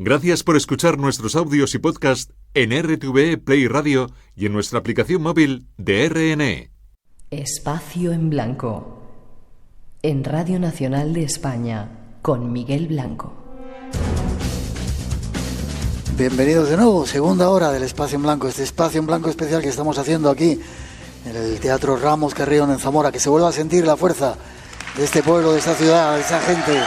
Gracias por escuchar nuestros audios y podcast en RTVE Play Radio y en nuestra aplicación móvil de RNE. Espacio en Blanco, en Radio Nacional de España, con Miguel Blanco. Bienvenidos de nuevo, segunda hora del Espacio en Blanco, este Espacio en Blanco especial que estamos haciendo aquí en el Teatro Ramos Carrión en Zamora, que se vuelva a sentir la fuerza de este pueblo, de esta ciudad, de esa gente.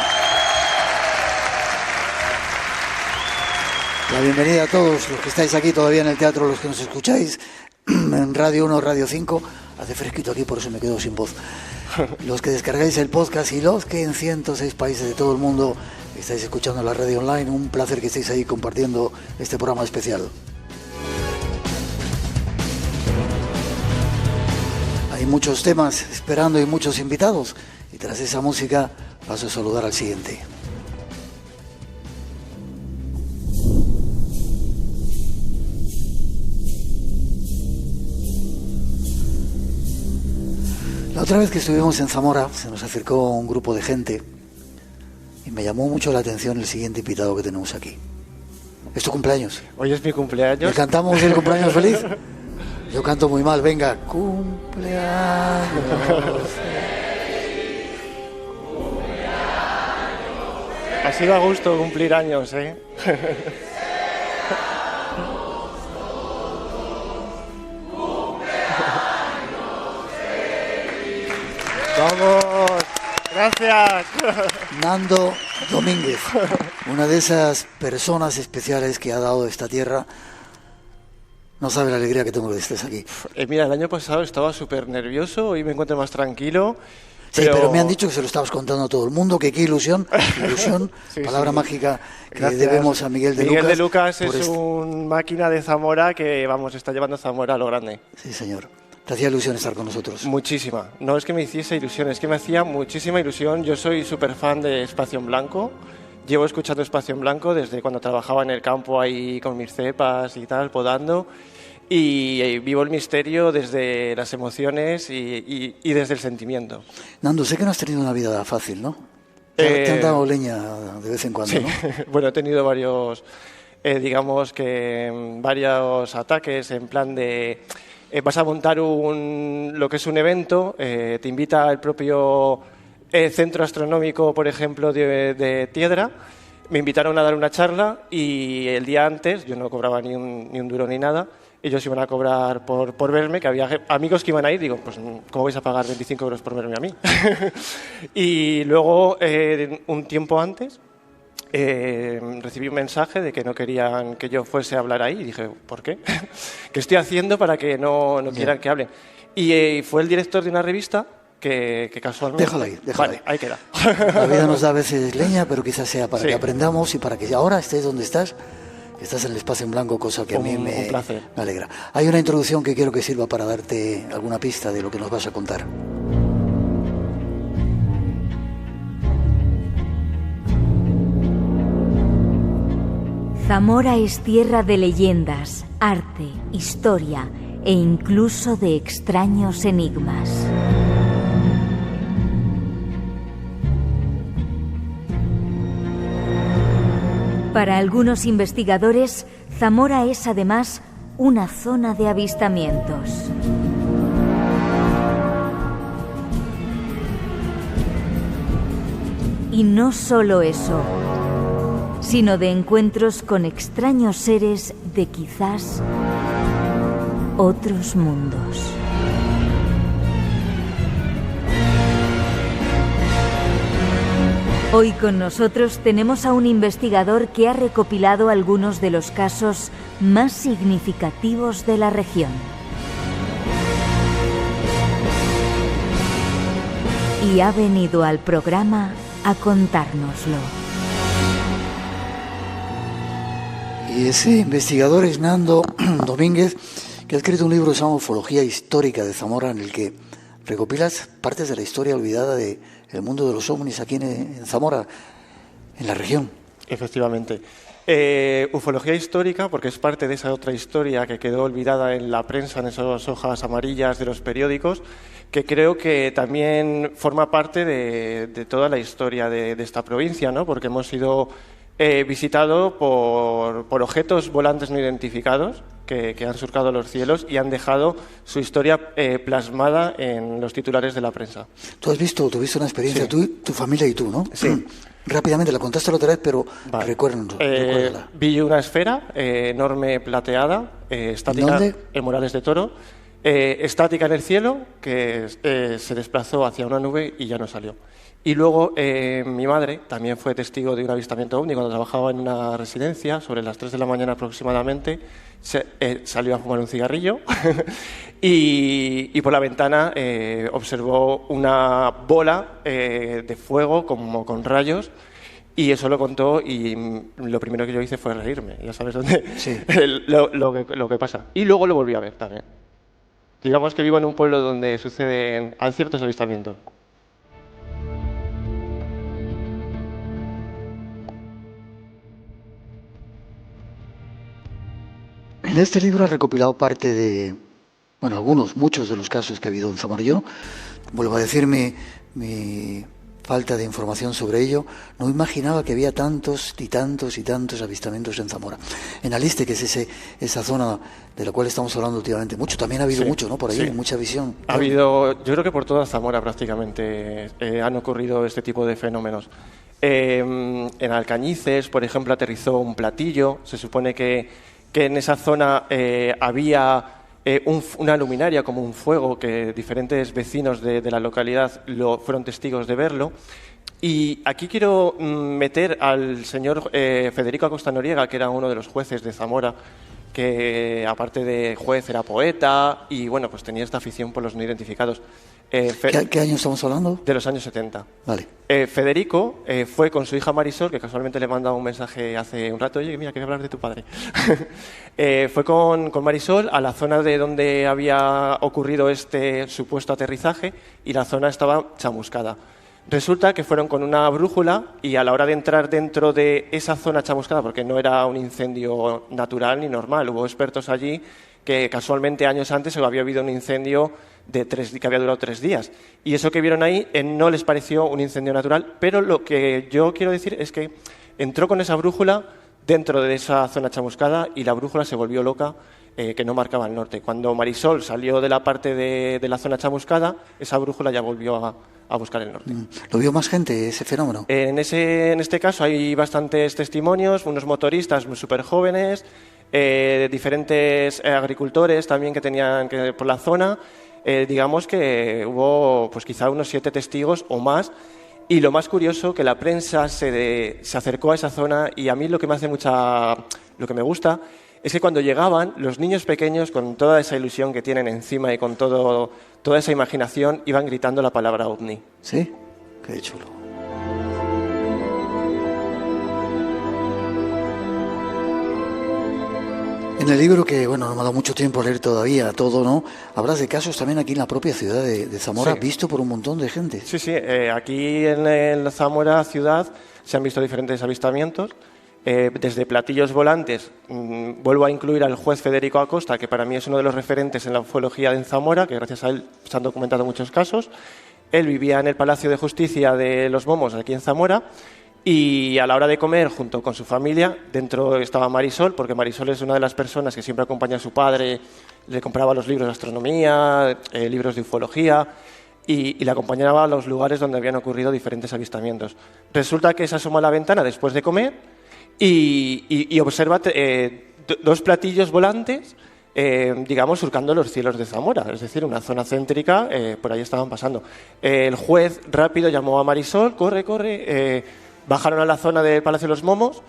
La bienvenida a todos los que estáis aquí todavía en el teatro, los que nos escucháis en Radio 1, Radio 5. Hace fresquito aquí, por eso me quedo sin voz. Los que descargáis el podcast y los que en 106 países de todo el mundo estáis escuchando la radio online, un placer que estéis ahí compartiendo este programa especial. Hay muchos temas esperando y muchos invitados, y tras esa música paso a saludar al siguiente. La otra vez que estuvimos en Zamora se nos acercó un grupo de gente y me llamó mucho la atención el siguiente invitado que tenemos aquí. ¿Es tu cumpleaños? Hoy es mi cumpleaños. ¿Le cantamos el cumpleaños feliz? Yo canto muy mal, venga. Cumpleaños. Ha sido a gusto cumplir años, ¿eh? ¡Vamos! ¡Gracias! Nando Domínguez, una de esas personas especiales que ha dado esta tierra. No sabe la alegría que tengo de que estés aquí. Mira, el año pasado estaba súper nervioso, hoy me encuentro más tranquilo. Sí, pero me han dicho que se lo estabas contando a todo el mundo, que qué ilusión, sí, palabra mágica que gracias. Debemos a Miguel de Lucas. Miguel de Lucas es un máquina de Zamora que, vamos, está llevando a Zamora a lo grande. Sí, señor. ¿Te hacía ilusión estar con nosotros? Muchísima. No es que me hiciese ilusión, es que me hacía muchísima ilusión. Yo soy súper fan de Espacio en Blanco. Llevo escuchando Espacio en Blanco desde cuando trabajaba en el campo ahí con mis cepas y tal, podando. Y vivo el misterio desde las emociones y desde el sentimiento. Nando, sé que no has tenido una vida fácil, ¿no? Te han dado leña de vez en cuando, sí. ¿no? Bueno, he tenido varios, varios ataques en plan de... vas a montar lo que es un evento, te invita el propio centro astronómico, por ejemplo, de Tiedra. Me invitaron a dar una charla y el día antes, yo no cobraba ni un duro ni nada, ellos iban a cobrar por verme, que había amigos que iban a ir, digo, pues ¿cómo vais a pagar 25 euros por verme a mí? Y luego, un tiempo antes, recibí un mensaje de que no querían que yo fuese a hablar ahí y dije, ¿por qué? ¿Qué estoy haciendo para que no quieran que hable? Y fue el director de una revista que casualmente... Déjala ahí. Vale, ahí queda. La vida nos da a veces leña, pero quizás sea para que aprendamos y para que ahora estés donde estás en el Espacio en Blanco, cosa que a mí me alegra. Hay una introducción que quiero que sirva para darte alguna pista de lo que nos vas a contar. Zamora es tierra de leyendas, arte, historia e incluso de extraños enigmas. Para algunos investigadores, Zamora es además una zona de avistamientos. Y no solo eso, sino de encuentros con extraños seres de quizás otros mundos. Hoy con nosotros tenemos a un investigador que ha recopilado algunos de los casos más significativos de la región. Y ha venido al programa a contárnoslo. Y ese investigador es Nando Domínguez, que ha escrito un libro que se llama Ufología Histórica de Zamora, en el que recopilas partes de la historia olvidada del mundo de los ovnis aquí en Zamora, en la región. Efectivamente. Ufología histórica, porque es parte de esa otra historia que quedó olvidada en la prensa, en esas hojas amarillas de los periódicos, que creo que también forma parte de toda la historia de esta provincia, ¿no? Porque hemos ido visitado por objetos volantes no identificados que han surcado los cielos y han dejado su historia plasmada en los titulares de la prensa. Tuviste una experiencia, Sí. tú, tu familia y tú, ¿no? Sí. Rápidamente, la contaste la otra vez, pero Vale. recuérdala. Vi una esfera enorme plateada, estática, ¿Dónde? en Morales de Toro, estática en el cielo, que se desplazó hacia una nube y ya no salió. Y luego mi madre también fue testigo de un avistamiento ovni cuando trabajaba en una residencia, sobre las 3 de la mañana aproximadamente, salió a fumar un cigarrillo y por la ventana observó una bola de fuego como con rayos y eso lo contó y lo primero que yo hice fue reírme. Ya sabes dónde Sí. lo que pasa. Y luego lo volví a ver también. Digamos que vivo en un pueblo donde suceden ciertos avistamientos. En este libro has recopilado parte de, bueno, muchos de los casos que ha habido en Zamora. Yo, vuelvo a decir mi falta de información sobre ello, no imaginaba que había tantos y tantos y tantos avistamientos en Zamora. En Aliste, que es esa zona de la cual estamos hablando últimamente mucho, también ha habido Sí, mucho, ¿no? Por ahí, sí. mucha visión. Ha habido, yo creo que por toda Zamora prácticamente han ocurrido este tipo de fenómenos. En Alcañices, por ejemplo, aterrizó un platillo. Se supone que en esa zona había una luminaria, como un fuego, que diferentes vecinos de la localidad fueron testigos de verlo. Y aquí quiero meter al señor Federico Acosta Noriega, que era uno de los jueces de Zamora, que aparte de juez era poeta y bueno, pues tenía esta afición por los no identificados. ¿Qué año estamos hablando? De los años 70. Vale. Federico fue con su hija Marisol, que casualmente le manda un mensaje hace un rato, oye, mira, quería hablar de tu padre. Fue con Marisol a la zona de donde había ocurrido este supuesto aterrizaje y la zona estaba chamuscada. Resulta que fueron con una brújula y a la hora de entrar dentro de esa zona chamuscada, porque no era un incendio natural ni normal, hubo expertos allí que casualmente años antes había habido un incendio que había durado 3 días. Y eso que vieron ahí no les pareció un incendio natural, pero lo que yo quiero decir es que entró con esa brújula dentro de esa zona chamuscada y la brújula se volvió loca, que no marcaba el norte. Cuando Marisol salió de la parte de la zona chamuscada, esa brújula ya volvió a buscar el norte. ¿Lo vio más gente, ese fenómeno? En este caso hay bastantes testimonios, unos motoristas súper jóvenes, diferentes agricultores también que tenían por la zona. Digamos que hubo pues quizá unos 7 testigos o más. Y lo más curioso, que la prensa se acercó a esa zona y a mí lo que me me gusta es que cuando llegaban, los niños pequeños, con toda esa ilusión que tienen encima y con toda esa imaginación, iban gritando la palabra ovni. ¿Sí? Qué chulo. En el libro, que bueno, no me ha dado mucho tiempo a leer todavía todo, ¿no? Hablas de casos también aquí en la propia ciudad de Zamora, Sí. visto por un montón de gente. Sí, aquí en Zamora ciudad se han visto diferentes avistamientos, desde platillos volantes. Vuelvo a incluir al juez Federico Acosta, que para mí es uno de los referentes en la ufología en Zamora, que gracias a él se han documentado muchos casos. Él vivía en el Palacio de Justicia de Los Momos, aquí en Zamora, y a la hora de comer, junto con su familia, dentro estaba Marisol, porque Marisol es una de las personas que siempre acompaña a su padre, le compraba los libros de astronomía, libros de ufología, y le acompañaba a los lugares donde habían ocurrido diferentes avistamientos. Resulta que se asoma a la ventana después de comer y observa 2 platillos volantes, digamos, surcando los cielos de Zamora, es decir, una zona céntrica, por ahí estaban pasando. El juez rápido llamó a Marisol, corre, bajaron a la zona del Palacio de los Momos,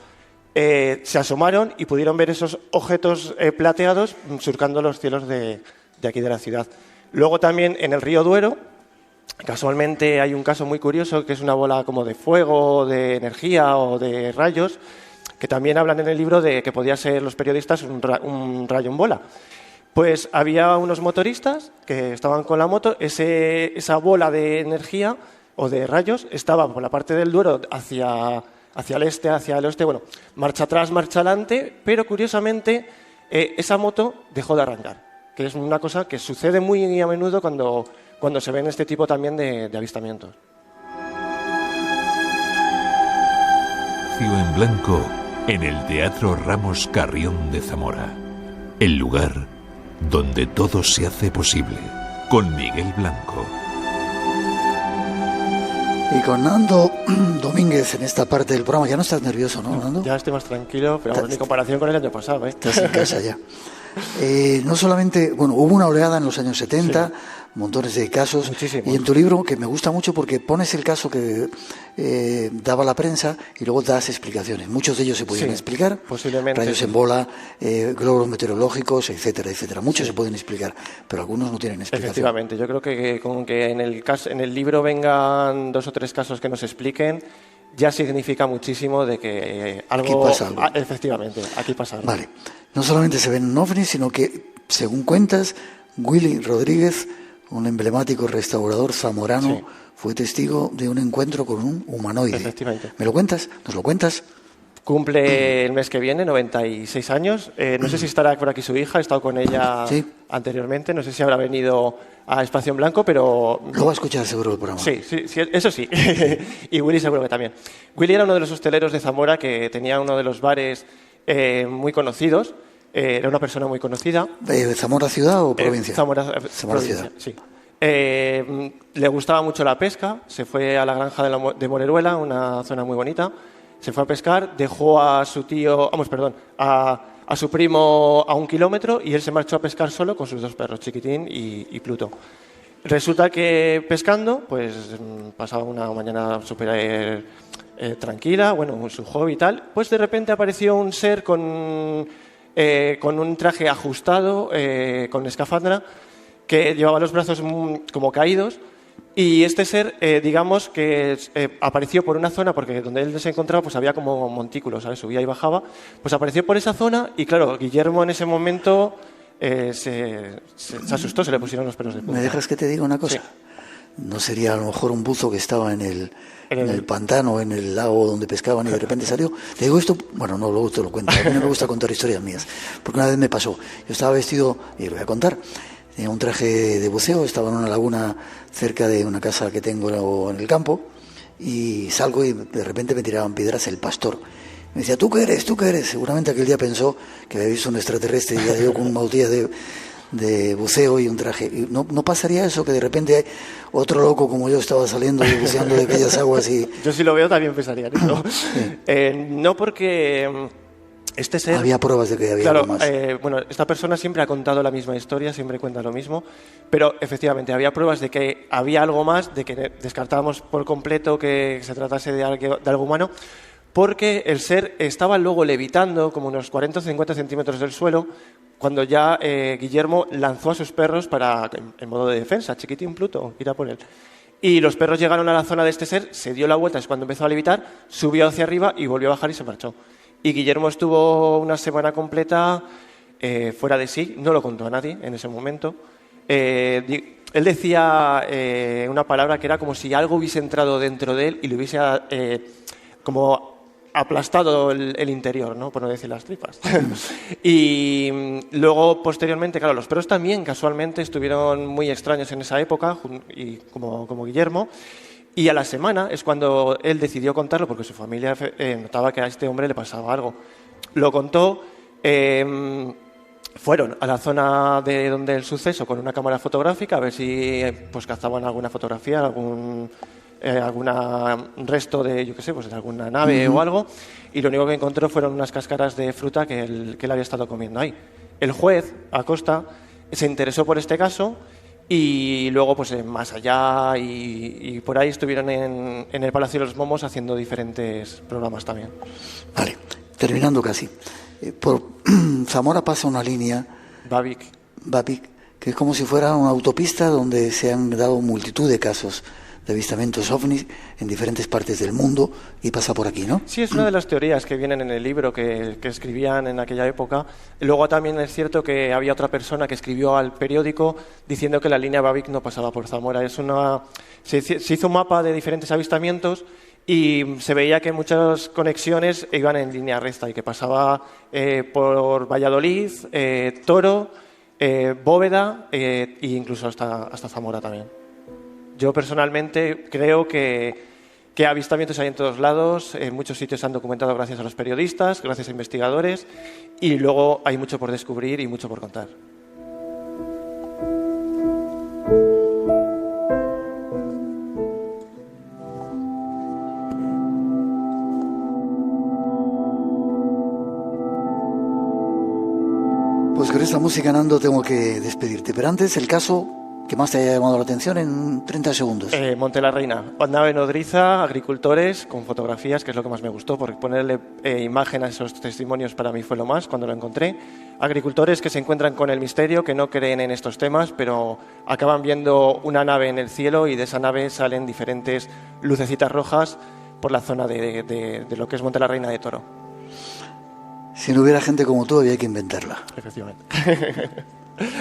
se asomaron y pudieron ver esos objetos plateados surcando los cielos de aquí de la ciudad. Luego también en el río Duero, casualmente hay un caso muy curioso que es una bola como de fuego, de energía o de rayos, que también hablan en el libro de que podía ser los periodistas un rayo en bola. Pues había unos motoristas que estaban con la moto, esa bola de energía o de rayos estaba por la parte del Duero hacia el este, hacia el oeste, bueno, marcha atrás, marcha adelante, pero curiosamente esa moto dejó de arrancar, que es una cosa que sucede muy a menudo cuando se ven este tipo también de avistamientos. Espacio en Blanco en el Teatro Ramos Carrión de Zamora. El lugar donde todo se hace posible. Con Miguel Blanco. Y con Nando Domínguez en esta parte del programa. Ya no estás nervioso, ¿no, Nando? Ya estoy más tranquilo, pero bueno, en comparación con el año pasado, ¿eh? Estás en casa ya. No solamente, bueno, hubo una oleada en los años 70, montones de casos. Muchísimos. Y en tu libro, que me gusta mucho porque pones el caso que daba la prensa y luego das explicaciones. Muchos de ellos se podían explicar. Posiblemente. Rayos en bola, globos meteorológicos, etcétera, etcétera. Muchos se pueden explicar, pero algunos no tienen explicación. Efectivamente, yo creo que con que en el libro vengan 2 o 3 casos que nos expliquen, ya significa muchísimo de que algo... Aquí pasa algo. Efectivamente, aquí pasa algo. Vale. No solamente se ven ovnis, sino que, según cuentas, Willy Rodríguez, un emblemático restaurador zamorano, fue testigo de un encuentro con un humanoide. Efectivamente. ¿Me lo cuentas? ¿Nos lo cuentas? Cumple el mes que viene 96 años. No sé si estará por aquí su hija, he estado con ella anteriormente. No sé si habrá venido a Espacio en Blanco, pero... Lo va a escuchar seguro el programa. Sí, eso sí. Y Willy seguro que también. Willy era uno de los hosteleros de Zamora que tenía uno de los bares muy conocidos. Era una persona muy conocida. ¿Zamora ciudad o provincia? Zamora ciudad. Sí. Le gustaba mucho la pesca. Se fue a la granja de Moreruela, una zona muy bonita. Se fue a pescar, dejó a su tío, a su primo a 1 kilómetro y él se marchó a pescar solo con sus 2 perros, Chiquitín y Pluto. Resulta que pescando, pues pasaba una mañana súper tranquila, bueno, su hobby y tal, pues de repente apareció un ser con un traje ajustado, con escafandra, que llevaba los brazos como caídos. Y este ser, digamos que apareció por una zona, porque donde él se encontraba pues había como montículos, ¿sabes? Subía y bajaba, pues apareció por esa zona y claro, Guillermo en ese momento se asustó, se le pusieron los pelos de punta. ¿Me dejas que te diga una cosa? Sí. ¿No sería a lo mejor un buzo que estaba en el pantano, en el lago donde pescaban y de repente salió? Te digo esto, bueno, no, luego te lo cuento, a mí no me gusta contar historias mías, porque una vez me pasó, yo estaba vestido, y lo voy a contar, tenía un traje de buceo, estaba en una laguna cerca de una casa que tengo en el campo y salgo y de repente me tiraban piedras el pastor. Me decía, ¿tú qué eres? ¿Tú qué eres? Seguramente aquel día pensó que había visto un extraterrestre y yo con una botella de buceo y un traje. Y no pasaría eso, que de repente hay otro loco como yo estaba saliendo y buceando de aquellas aguas y... Yo si lo veo también pensaría en eso. No porque... Este ser, había pruebas de que había algo más. Bueno, esta persona siempre ha contado la misma historia, siempre cuenta lo mismo, pero efectivamente había pruebas de que había algo más, de que descartábamos por completo que se tratase de algo humano, porque el ser estaba luego levitando como unos 40 o 50 centímetros del suelo cuando ya Guillermo lanzó a sus perros en modo de defensa, Chiquitín, Pluto, ir a por él. Y los perros llegaron a la zona de este ser, se dio la vuelta, es cuando empezó a levitar, subió hacia arriba y volvió a bajar y se marchó. Y Guillermo estuvo una semana completa fuera de sí, no lo contó a nadie en ese momento. Él decía una palabra que era como si algo hubiese entrado dentro de él y le hubiese como aplastado el interior, ¿no? Por no decir las tripas. Y luego, posteriormente, claro, los perros también casualmente estuvieron muy extraños en esa época, y como Guillermo. Y a la semana es cuando él decidió contarlo, porque su familia notaba que a este hombre le pasaba algo. Lo contó, fueron a la zona de donde el suceso con una cámara fotográfica a ver si pues cazaban alguna fotografía, algún resto de, yo qué sé, pues de alguna nave o algo, y lo único que encontró fueron unas cáscaras de fruta que él había estado comiendo ahí. El juez, Acosta, se interesó por este caso. Y luego, pues más allá y por ahí estuvieron en el Palacio de los Momos haciendo diferentes programas también. Vale, terminando casi. Por Zamora pasa una línea... Babic, que es como si fuera una autopista donde se han dado multitud de casos de avistamientos ovnis en diferentes partes del mundo y pasa por aquí, ¿no? Sí, es una de las teorías que vienen en el libro que escribían en aquella época. Luego también es cierto que había otra persona que escribió al periódico diciendo que la línea Babic no pasaba por Zamora. Se hizo un mapa de diferentes avistamientos y se veía que muchas conexiones iban en línea recta y que pasaba por Valladolid, Toro, Bóveda e incluso hasta Zamora también. Yo personalmente creo que ¿Qué avistamientos hay en todos lados? En muchos sitios se han documentado gracias a los periodistas, gracias a investigadores, y luego hay mucho por descubrir y mucho por contar. Pues con esta música, Nando, tengo que despedirte. Pero antes, el caso que más te haya llamado la atención en 30 segundos. Monte la Reina, nave nodriza, agricultores con fotografías, que es lo que más me gustó, porque ponerle imagen a esos testimonios para mí fue lo más cuando lo encontré. Agricultores que se encuentran con el misterio, que no creen en estos temas, pero acaban viendo una nave en el cielo y de esa nave salen diferentes lucecitas rojas por la zona de lo que es Monte la Reina de Toro. Si no hubiera gente como tú, había que inventarla. Efectivamente.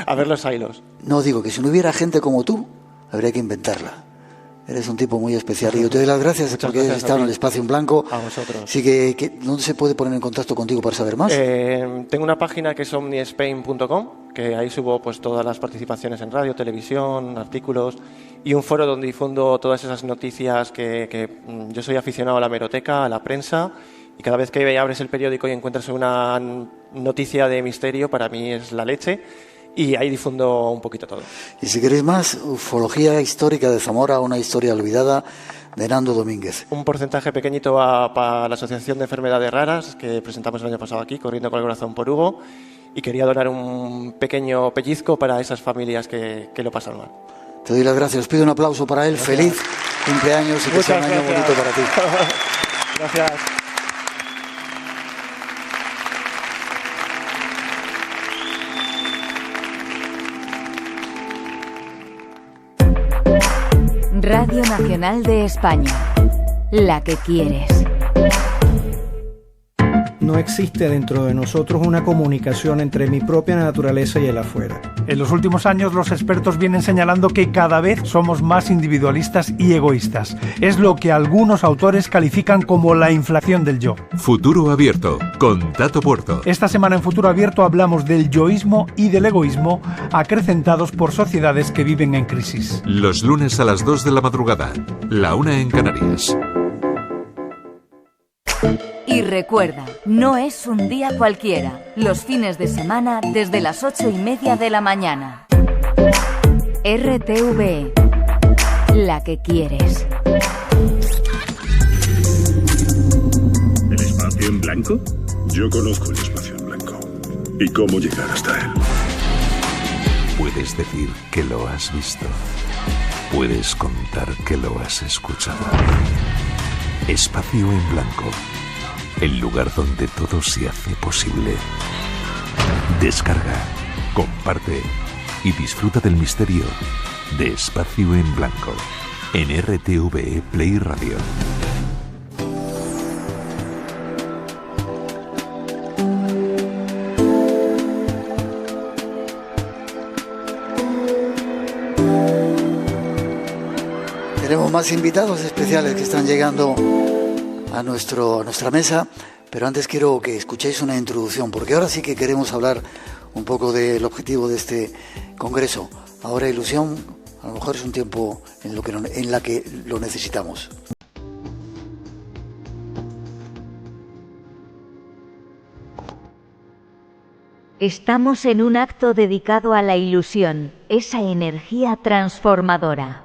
A ver los hilos. No, digo que si no hubiera gente como tú, habría que inventarla. Eres un tipo muy especial y yo te doy las gracias. Muchas porque has estado en el Espacio en Blanco. A vosotros. Así que ¿dónde se puede poner en contacto contigo para saber más? Tengo una página que es omnispain.com, que ahí subo pues todas las participaciones en radio, televisión, artículos, y un foro donde difundo todas esas noticias que yo soy aficionado a la hemeroteca, a la prensa, y cada vez que abres el periódico y encuentras una noticia de misterio, para mí es la leche. Y ahí difundo un poquito todo. Y si queréis más, ufología histórica de Zamora, una historia olvidada, de Nando Domínguez. Un porcentaje pequeñito va para la Asociación de Enfermedades Raras, que presentamos el año pasado aquí, Corriendo con el Corazón por Hugo, y quería donar un pequeño pellizco para esas familias que lo pasan mal. Te doy las gracias. Os pido un aplauso para él. Gracias. Feliz cumpleaños y que sea un año bonito para ti. Gracias. Radio Nacional de España, la que quieres. No existe dentro de nosotros una comunicación entre mi propia naturaleza y el afuera. En los últimos años los expertos vienen señalando que cada vez somos más individualistas y egoístas. Es lo que algunos autores califican como la inflación del yo. Futuro Abierto, con Tato Puerto. Esta semana en Futuro Abierto hablamos del yoísmo y del egoísmo acrecentados por sociedades que viven en crisis. Los lunes a las 2 de la madrugada, la 1 en Canarias. Y recuerda, no es un día cualquiera. Los fines de semana desde las 8:30 de la mañana. RTV, la que quieres. ¿El espacio en blanco? Yo conozco el espacio en blanco. ¿Y cómo llegar hasta él? Puedes decir que lo has visto. Puedes contar que lo has escuchado. Espacio en Blanco. El lugar donde todo se hace posible. Descarga, comparte y disfruta del misterio de Espacio en Blanco en RTVE Play Radio. Tenemos más invitados especiales que están llegando a nuestra mesa, pero antes quiero que escuchéis una introducción, porque ahora sí que queremos hablar un poco del objetivo de este congreso. Ahora ilusión, a lo mejor es un tiempo en la que lo necesitamos. Estamos en un acto dedicado a la ilusión, esa energía transformadora.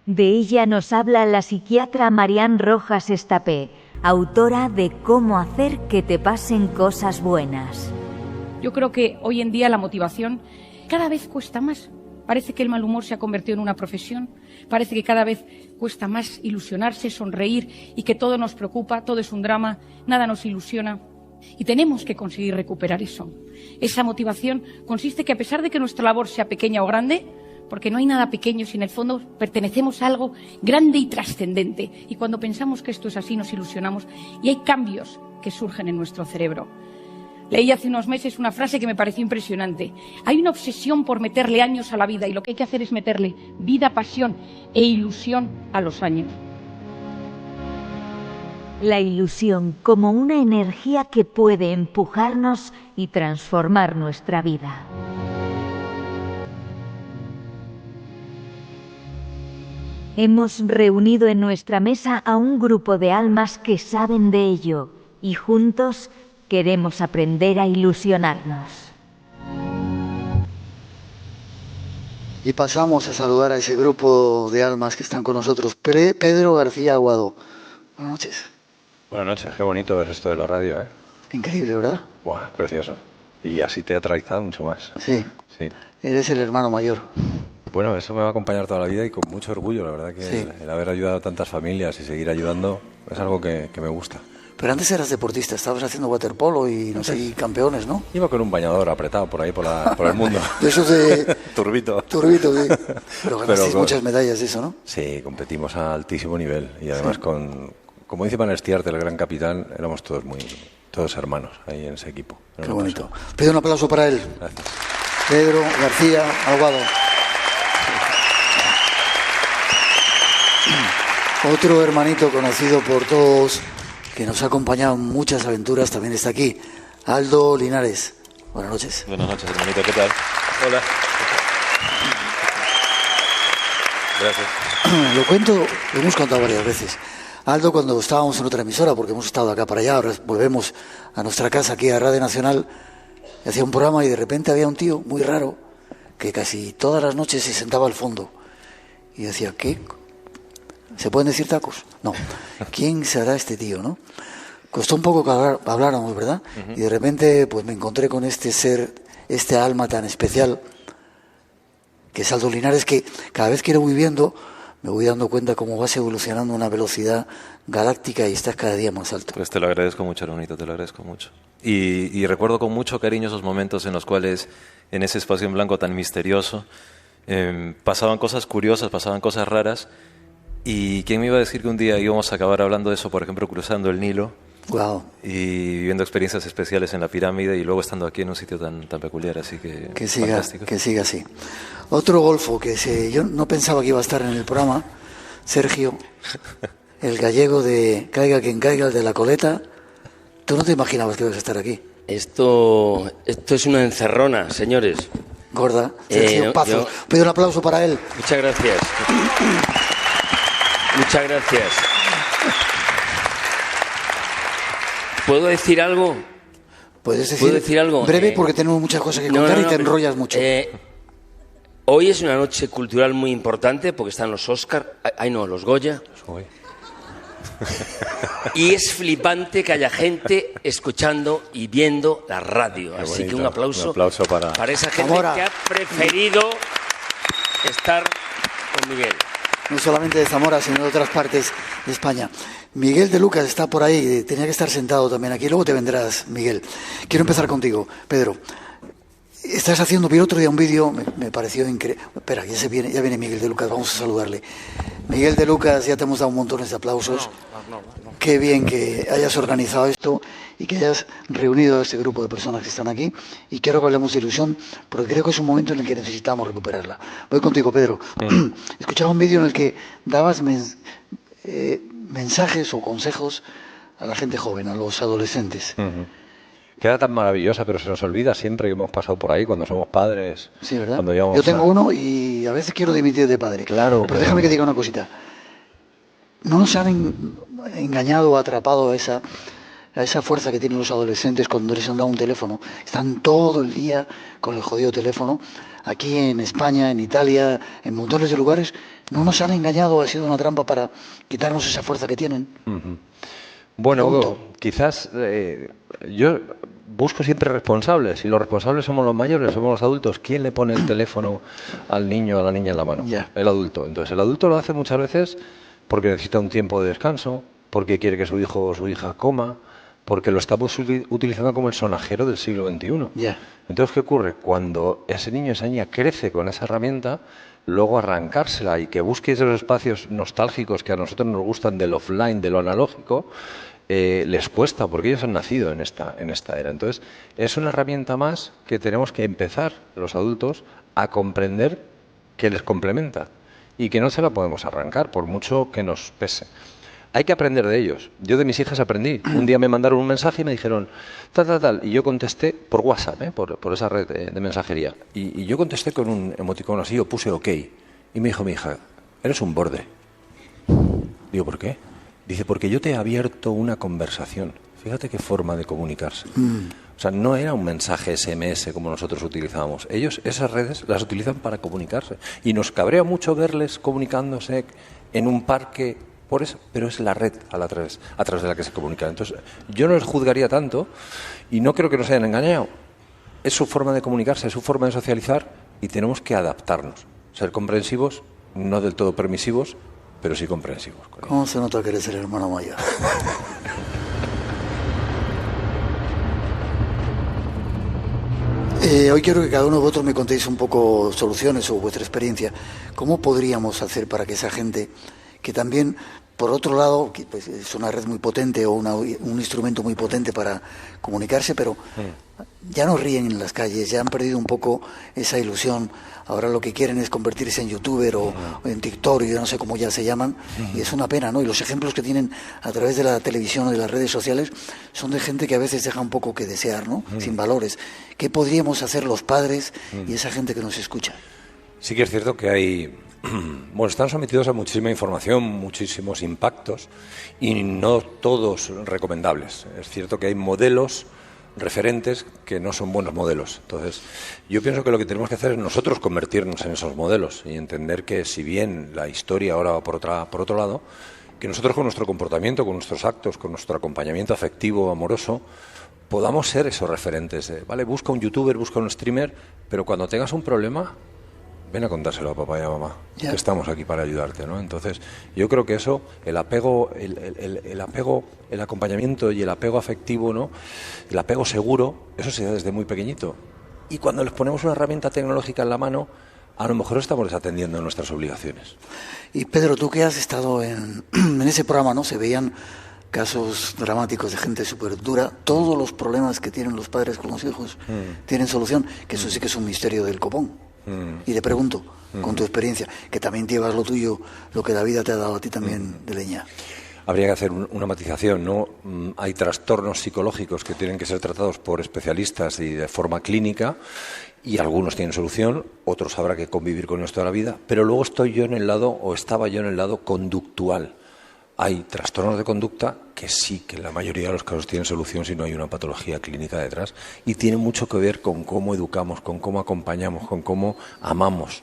De ella nos habla la psiquiatra Marian Rojas Estapé, autora de Cómo hacer que te pasen cosas buenas. Yo creo que hoy en día la motivación cada vez cuesta más. Parece que el mal humor se ha convertido en una profesión. Parece que cada vez cuesta más ilusionarse, sonreír y que todo nos preocupa, todo es un drama, nada nos ilusiona. Y tenemos que conseguir recuperar eso. Esa motivación consiste que a pesar de que nuestra labor sea pequeña o grande, porque no hay nada pequeño si en el fondo pertenecemos a algo grande y trascendente. Y cuando pensamos que esto es así nos ilusionamos y hay cambios que surgen en nuestro cerebro. Leí hace unos meses una frase que me pareció impresionante. Hay una obsesión por meterle años a la vida y lo que hay que hacer es meterle vida, pasión e ilusión a los años. La ilusión como una energía que puede empujarnos y transformar nuestra vida. Hemos reunido en nuestra mesa a un grupo de almas que saben de ello y juntos queremos aprender a ilusionarnos. Y pasamos a saludar a ese grupo de almas que están con nosotros. Pedro García Aguado. Buenas noches. Buenas noches, qué bonito es esto de la radio, ¿eh? Increíble, ¿verdad? Buah, precioso. Y así teatralizado mucho más. Sí. Sí. Eres el hermano mayor. Bueno, eso me va a acompañar toda la vida y con mucho orgullo, la verdad que Sí. el haber ayudado a tantas familias y seguir ayudando es algo que me gusta. Pero antes eras deportista, estabas haciendo waterpolo y no sé, y campeones, ¿no? Iba con un bañador apretado por ahí, por el mundo. De esos de... Turbito. Turbito, sí. Pero ganasteis con- muchas medallas de eso, ¿no? Sí, competimos a altísimo nivel y además como dice Van Stiart, el gran capitán, éramos todos hermanos ahí en ese equipo. Qué bonito. Pido un aplauso para él. Gracias. Pedro García Aguado. Otro hermanito conocido por todos, que nos ha acompañado en muchas aventuras, también está aquí. Aldo Linares. Buenas noches. Buenas noches, hermanito, ¿qué tal? Hola. Gracias. Lo cuento, lo hemos contado varias veces. Aldo, cuando estábamos en otra emisora, porque hemos estado de acá para allá, ahora volvemos a nuestra casa aquí a Radio Nacional, hacía un programa y de repente había un tío muy raro que casi todas las noches se sentaba al fondo y decía, ¿qué? ¿Se pueden decir tacos? No. ¿Quién será este tío, no? Costó un poco que habláramos, ¿verdad? Y de repente pues me encontré con este ser, este alma tan especial que es Aldo Linares, que cada vez que lo voy viendo me voy dando cuenta cómo vas evolucionando a una velocidad galáctica y estás cada día más alto. Pues te lo agradezco mucho, hermanito, te lo agradezco mucho. Y recuerdo con mucho cariño esos momentos en los cuales, en ese espacio en blanco tan misterioso, pasaban cosas curiosas, pasaban cosas raras. ¿Y quién me iba a decir que un día íbamos a acabar hablando de eso, por ejemplo, cruzando el Nilo? Wow. Y viviendo experiencias especiales en la pirámide y luego estando aquí en un sitio tan peculiar, así que fantástico. Que siga así. Otro golfo yo no pensaba que iba a estar en el programa, Sergio, el gallego de Caiga quien caiga, el de la coleta. ¿Tú no te imaginabas que ibas a estar aquí? Esto es una encerrona, señores. Gorda, Sergio Pazos. Pido un aplauso para él. Muchas gracias. Muchas gracias. ¿Puedo decir algo? ¿Puedes ¿Puedo decir algo? Breve, porque tenemos muchas cosas que contar y te enrollas mucho. Hoy es una noche cultural muy importante porque están los Oscar, los Goya. Y es flipante que haya gente escuchando y viendo la radio. Qué Así bonito. que un aplauso para esa gente Zamora. que ha preferido estar con Miguel. No solamente de Zamora, sino de otras partes de España. Miguel de Lucas está por ahí, tenía que estar sentado también aquí. Luego te vendrás, Miguel. Quiero empezar contigo, Pedro. Estás haciendo, vi el otro día un vídeo, me pareció increíble. Espera, ya viene Miguel de Lucas, vamos a saludarle. Miguel de Lucas, ya te hemos dado montones de aplausos. Qué bien que hayas organizado esto y que hayas reunido a este grupo de personas que están aquí. Y quiero que hablemos de ilusión, porque creo que es un momento en el que necesitamos recuperarla. Voy contigo, Pedro. Escuchaba un vídeo en el que dabas mensajes o consejos a la gente joven, a los adolescentes. Queda tan maravillosa, pero se nos olvida siempre que hemos pasado por ahí cuando somos padres. Sí, ¿verdad? Cuando llevamos Yo tengo uno y a veces quiero dimitir de padre. Claro. Pero déjame que diga una cosita. No nos han engañado o atrapado a esa fuerza que tienen los adolescentes cuando les han dado un teléfono. Están todo el día con el jodido teléfono. Aquí en España, en Italia, en montones de lugares, no nos han engañado, ha sido una trampa para quitarnos esa fuerza que tienen. Bueno, quizás yo busco siempre responsables, y los responsables somos los mayores, somos los adultos. ¿Quién le pone el teléfono al niño o a la niña en la mano? El adulto. Entonces el adulto lo hace muchas veces porque necesita un tiempo de descanso, porque quiere que su hijo o su hija coma, porque lo estamos utilizando como el sonajero del siglo XXI. Entonces, ¿qué ocurre? Cuando ese niño o esa niña crece con esa herramienta, luego arrancársela y que busque esos espacios nostálgicos que a nosotros nos gustan del offline, de lo analógico, les cuesta, porque ellos han nacido en esta era. Entonces, es una herramienta más que tenemos que empezar, los adultos, a comprender que les complementa y que no se la podemos arrancar, por mucho que nos pese. Hay que aprender de ellos. Yo de mis hijas aprendí. Un día me mandaron un mensaje y me dijeron tal, y yo contesté por WhatsApp, por esa red de mensajería. Y yo contesté con un emoticón así, yo puse OK. Y me dijo mi hija, eres un borde. Digo, ¿por qué? Dice, porque yo te he abierto una conversación. Fíjate qué forma de comunicarse. O sea, no era un mensaje SMS como nosotros utilizábamos. Ellos esas redes las utilizan para comunicarse. Y nos cabrea mucho verles comunicándose en un parque, por eso, pero es la red a través de la que se comunican. Entonces, yo no les juzgaría tanto y no creo que nos hayan engañado. Es su forma de comunicarse, es su forma de socializar y tenemos que adaptarnos. Ser comprensivos, no del todo permisivos, pero sí comprensivos. ¿Cómo se nota que eres el hermano mayor? Hoy quiero que cada uno de vosotros me contéis un poco soluciones o vuestra experiencia. ¿Cómo podríamos hacer para que esa gente que también, por otro lado, pues, es una red muy potente o un instrumento muy potente para comunicarse, pero ya no ríen en las calles, ya han perdido un poco esa ilusión? Ahora lo que quieren es convertirse en youtuber o en TikTok, yo no sé cómo ya se llaman, y es una pena, ¿no? Y los ejemplos que tienen a través de la televisión o de las redes sociales son de gente que a veces deja un poco que desear, ¿no? Sin valores. ¿Qué podríamos hacer los padres y esa gente que nos escucha? Sí que es cierto que hay... Bueno, están sometidos a muchísima información, muchísimos impactos y no todos recomendables. Es cierto que hay modelos referentes que no son buenos modelos. Entonces, yo pienso que lo que tenemos que hacer es nosotros convertirnos en esos modelos y entender que si bien la historia ahora va por otro lado, que nosotros con nuestro comportamiento, con nuestros actos, con nuestro acompañamiento afectivo, amoroso, podamos ser esos referentes. ¿Vale? Busca un youtuber, busca un streamer, pero cuando tengas un problema, ven a contárselo a papá y a mamá, que estamos aquí para ayudarte, ¿no? Entonces, yo creo que eso, el apego, el acompañamiento y el apego afectivo, ¿no? El apego seguro, eso se da desde muy pequeñito. Y cuando les ponemos una herramienta tecnológica en la mano, a lo mejor estamos desatendiendo nuestras obligaciones. Y Pedro, tú que has estado en ese programa, ¿no? Se veían casos dramáticos de gente súper dura. Todos los problemas que tienen los padres con los hijos tienen solución, que eso sí que es un misterio del copón. Y te pregunto, con tu experiencia, que también llevas lo tuyo, lo que la vida te ha dado a ti también de leña. Habría que hacer una matización, ¿no? Hay trastornos psicológicos que tienen que ser tratados por especialistas y de forma clínica, y algunos tienen solución, otros habrá que convivir con ellos toda la vida, pero luego estaba yo en el lado conductual. Hay trastornos de conducta que sí, que en la mayoría de los casos tienen solución si no hay una patología clínica detrás, y tiene mucho que ver con cómo educamos, con cómo acompañamos, con cómo amamos.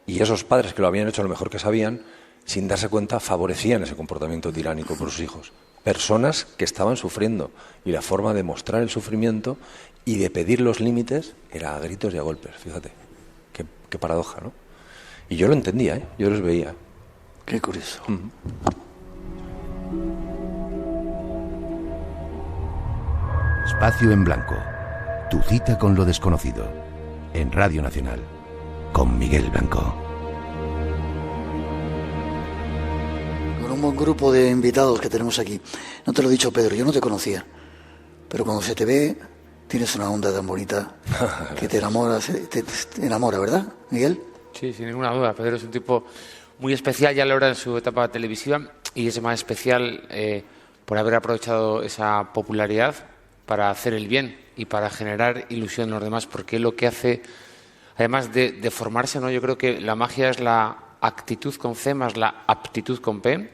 Y esos padres que lo habían hecho lo mejor que sabían, sin darse cuenta, favorecían ese comportamiento tiránico por sus hijos. Personas que estaban sufriendo, y la forma de mostrar el sufrimiento y de pedir los límites era a gritos y a golpes. Fíjate, qué paradoja, ¿no? Y yo lo entendía, yo los veía. Qué curioso. Espacio en Blanco, tu cita con lo desconocido, en Radio Nacional, con Miguel Blanco. Con un buen grupo de invitados que tenemos aquí. No te lo he dicho, Pedro, yo no te conocía, pero cuando se te ve, tienes una onda tan bonita que te enamora, ¿verdad, Miguel? Sí, sin ninguna duda. Pedro es un tipo muy especial, ya lo era en su etapa televisiva, y es más especial por haber aprovechado esa popularidad para hacer el bien y para generar ilusión en los demás, porque lo que hace, además de formarse, ¿no? Yo creo que la magia es la actitud con C más la aptitud con P.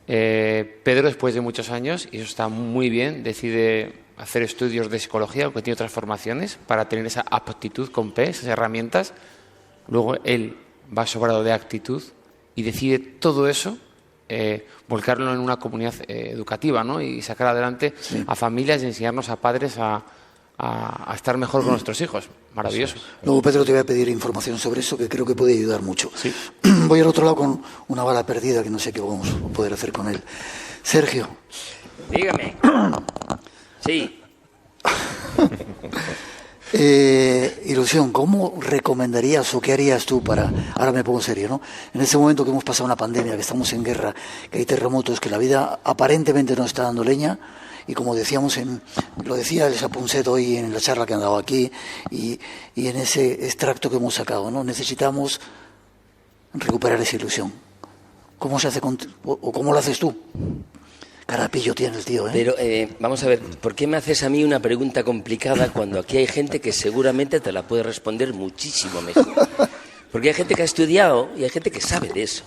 Pedro, después de muchos años, y eso está muy bien, decide hacer estudios de psicología, aunque tiene otras formaciones, para tener esa aptitud con P, esas herramientas. Luego él va sobrado de actitud y decide todo eso, volcarlo en una comunidad educativa, ¿no? Y sacar adelante a familias y enseñarnos a padres a estar mejor con nuestros hijos. Maravilloso. Luego, Pedro, te voy a pedir información sobre eso, que creo que puede ayudar mucho. Sí. Voy al otro lado con una bala perdida que no sé qué vamos a poder hacer con él. Sergio. Dígame. Sí. Ilusión, ¿cómo recomendarías o qué harías tú para, ahora me pongo en serio, ¿no? En ese momento que hemos pasado una pandemia, que estamos en guerra, que hay terremotos, que la vida aparentemente no está dando leña, y como decíamos, lo decía el Sapunset hoy en la charla que han dado aquí, y en ese extracto que hemos sacado, ¿no? Necesitamos recuperar esa ilusión. ¿Cómo se hace o cómo lo haces tú? Carapillo tiene el tío, ¿eh? Pero vamos a ver, ¿por qué me haces a mí una pregunta complicada cuando aquí hay gente que seguramente te la puede responder muchísimo mejor? Porque hay gente que ha estudiado y hay gente que sabe de eso.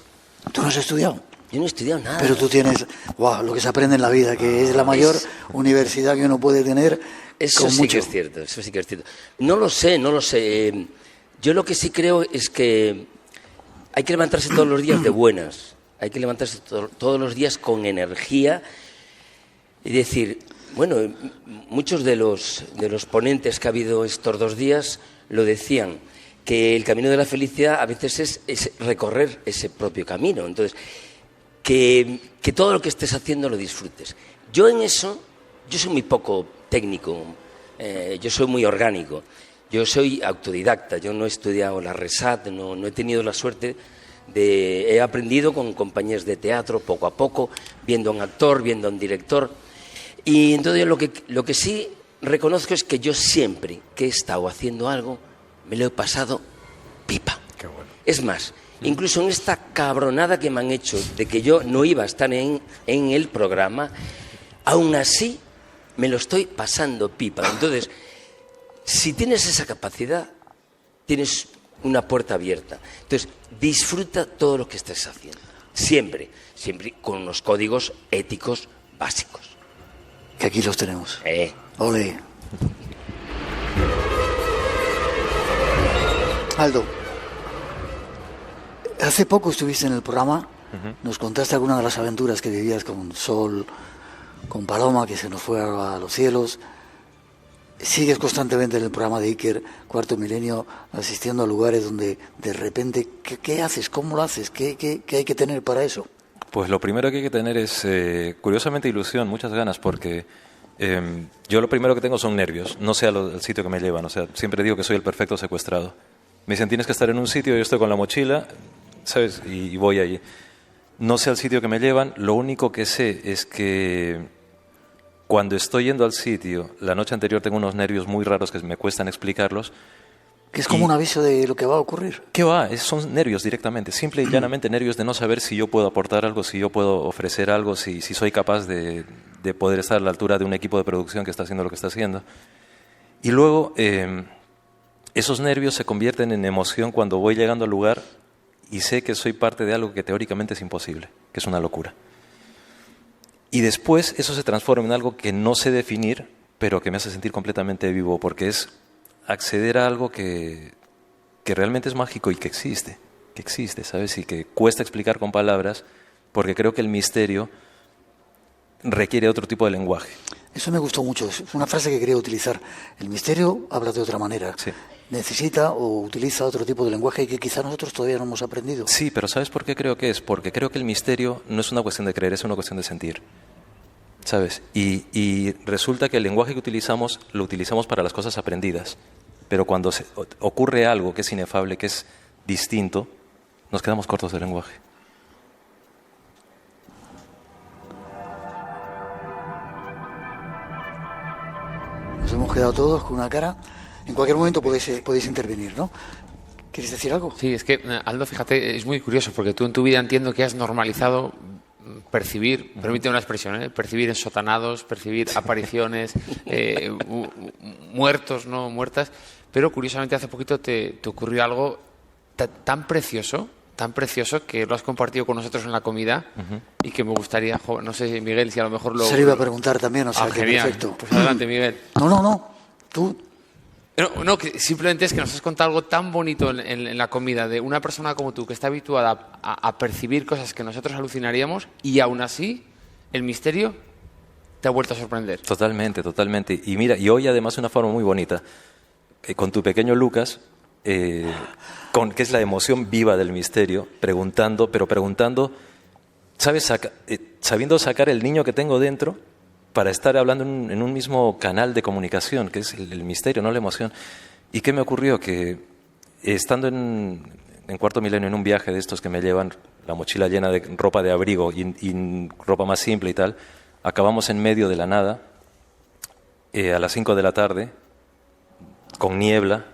¿Tú no has estudiado? Yo no he estudiado nada. Pero tú tienes, lo que se aprende en la vida, que es la mayor universidad que uno puede tener. Eso sí que es cierto, eso sí que es cierto. No lo sé. Yo lo que sí creo es que hay que levantarse todos los días de buenas. Hay que levantarse todos los días con energía y decir, bueno, muchos de los ponentes que ha habido estos 2 días lo decían, que el camino de la felicidad a veces es recorrer ese propio camino. Entonces, que todo lo que estés haciendo lo disfrutes. Yo en eso, yo soy muy poco técnico, yo soy muy orgánico, yo soy autodidacta, yo no he estudiado la RESAT, no he tenido la suerte he aprendido con compañías de teatro poco a poco, viendo a un actor, viendo a un director. Y entonces lo que sí reconozco es que yo siempre que he estado haciendo algo, me lo he pasado pipa. Qué bueno. Es más, incluso en esta cabronada que me han hecho de que yo no iba a estar en el programa, aún así me lo estoy pasando pipa. Entonces, si tienes esa capacidad, tienes una puerta abierta. Entonces, disfruta todo lo que estés haciendo. Siempre con unos códigos éticos básicos. Que aquí los tenemos. Ole. Aldo, hace poco estuviste en el programa, nos contaste algunas de las aventuras que vivías con Sol, con Paloma, que se nos fue a los cielos. Sigues constantemente en el programa de Iker, Cuarto Milenio, asistiendo a lugares donde de repente, ¿qué haces? ¿Cómo lo haces? ¿Qué hay que tener para eso? Pues lo primero que hay que tener es, curiosamente, ilusión, muchas ganas, porque yo lo primero que tengo son nervios, no sé al sitio que me llevan. O sea, siempre digo que soy el perfecto secuestrado. Me dicen, tienes que estar en un sitio, yo estoy con la mochila, ¿sabes? Y voy allí. No sé al sitio que me llevan, lo único que sé es que cuando estoy yendo al sitio, la noche anterior tengo unos nervios muy raros que me cuestan explicarlos. Que es como un aviso de lo que va a ocurrir. ¿Qué va? Son nervios directamente, simple y llanamente nervios de no saber si yo puedo aportar algo, si yo puedo ofrecer algo, si soy capaz de poder estar a la altura de un equipo de producción que está haciendo lo que está haciendo. Y luego, esos nervios se convierten en emoción cuando voy llegando al lugar y sé que soy parte de algo que teóricamente es imposible, que es una locura. Y después eso se transforma en algo que no sé definir, pero que me hace sentir completamente vivo, porque es acceder a algo que realmente es mágico y que existe, ¿sabes? Y que cuesta explicar con palabras, porque creo que el misterio requiere otro tipo de lenguaje. Eso me gustó mucho, es una frase que quería utilizar. El misterio habla de otra manera. Sí. Necesita o utiliza otro tipo de lenguaje que quizá nosotros todavía no hemos aprendido. Sí, pero ¿sabes por qué creo que es? Porque creo que el misterio no es una cuestión de creer, es una cuestión de sentir, ¿sabes? Y resulta que el lenguaje que utilizamos lo utilizamos para las cosas aprendidas, pero cuando ocurre algo que es inefable, que es distinto, nos quedamos cortos de lenguaje. Nos hemos quedado todos con una cara. En cualquier momento podéis intervenir, ¿no? ¿Quieres decir algo? Sí, es que, Aldo, fíjate, es muy curioso, porque tú en tu vida entiendo que has normalizado percibir, permíteme una expresión, percibir ensotanados, percibir apariciones, muertos, no muertas, pero curiosamente hace poquito te ocurrió algo tan precioso que lo has compartido con nosotros en la comida y que me gustaría, no sé, Miguel, si a lo mejor lo... Se lo iba a preguntar también, o sea, que genial. perfecto. Pues adelante, Miguel. No, tú... No, que simplemente es que nos has contado algo tan bonito en la comida de una persona como tú que está habituada a percibir cosas que nosotros alucinaríamos y aún así el misterio te ha vuelto a sorprender. Totalmente. Y mira, y hoy además de una forma muy bonita, con tu pequeño Lucas, que es la emoción viva del misterio, preguntando, ¿sabes? Sabiendo sacar el niño que tengo dentro para estar hablando en un mismo canal de comunicación, que es el misterio, no la emoción. ¿Y qué me ocurrió? Que estando en Cuarto Milenio, en un viaje de estos que me llevan la mochila llena de ropa de abrigo y ropa más simple y tal, acabamos en medio de la nada, a las 5 de la tarde, con niebla,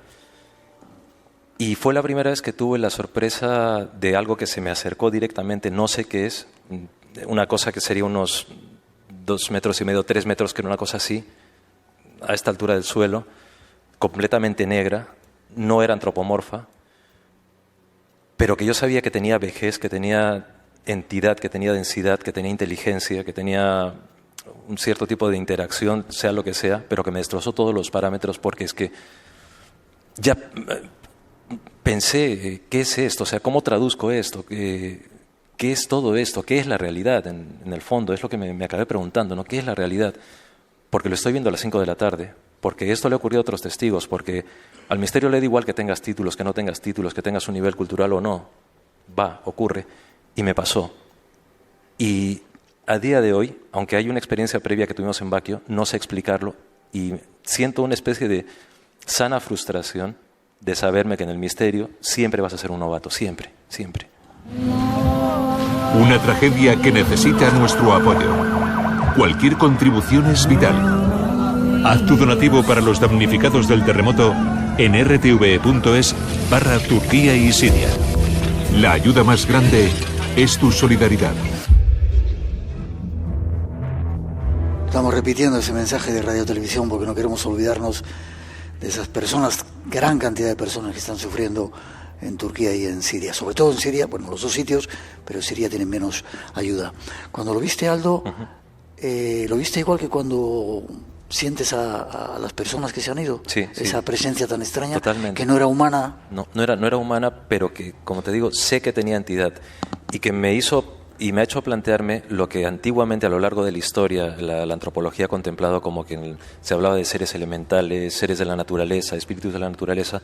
y fue la primera vez que tuve la sorpresa de algo que se me acercó directamente, no sé qué es, una cosa que sería unos 2,5 metros, 3 metros, que era una cosa así, a esta altura del suelo, completamente negra, no era antropomorfa, pero que yo sabía que tenía vejez, que tenía entidad, que tenía densidad, que tenía inteligencia, que tenía un cierto tipo de interacción, sea lo que sea, pero que me destrozó todos los parámetros porque es que ya pensé, ¿qué es esto? O sea, ¿cómo traduzco esto? ¿Qué es todo esto? ¿Qué es la realidad en el fondo? Es lo que me acabé preguntando, ¿no? ¿Qué es la realidad? Porque lo estoy viendo a las 5 de la tarde, porque esto le ha ocurrido a otros testigos, porque al misterio le da igual que tengas títulos, que no tengas títulos, que tengas un nivel cultural o no. Ocurre, y me pasó. Y a día de hoy, aunque hay una experiencia previa que tuvimos en Baquio, no sé explicarlo y siento una especie de sana frustración de saberme que en el misterio siempre vas a ser un novato, siempre, siempre. Una tragedia que necesita nuestro apoyo. Cualquier contribución es vital. Haz tu donativo para los damnificados del terremoto en rtve.es/Turquía y Siria. La ayuda más grande es tu solidaridad. Estamos repitiendo ese mensaje de Radio Televisión porque no queremos olvidarnos de esas personas, gran cantidad de personas que están sufriendo en Turquía y en Siria. Sobre todo en Siria, bueno, los dos sitios, pero en Siria tienen menos ayuda. Cuando lo viste, Aldo, ¿lo viste igual que cuando sientes a las personas que se han ido? Sí, esa presencia tan extraña. Totalmente. Que no era humana. No era humana, pero que, como te digo, sé que tenía entidad y que me hizo y me ha hecho plantearme lo que antiguamente a lo largo de la historia la antropología ha contemplado como que se hablaba de seres elementales, seres de la naturaleza, espíritus de la naturaleza.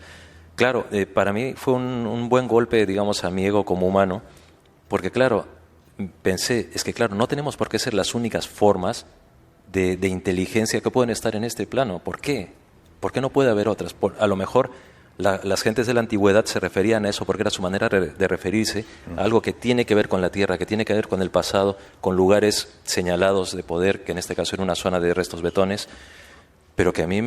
Claro, para mí fue un buen golpe, digamos, a mi ego como humano, porque claro, pensé, es que claro, no tenemos por qué ser las únicas formas de inteligencia que pueden estar en este plano. ¿Por qué? ¿Por qué no puede haber otras? A lo mejor las gentes de la antigüedad se referían a eso porque era su manera de referirse a algo que tiene que ver con la tierra, que tiene que ver con el pasado, con lugares señalados de poder, que en este caso era una zona de restos betones, pero que a mí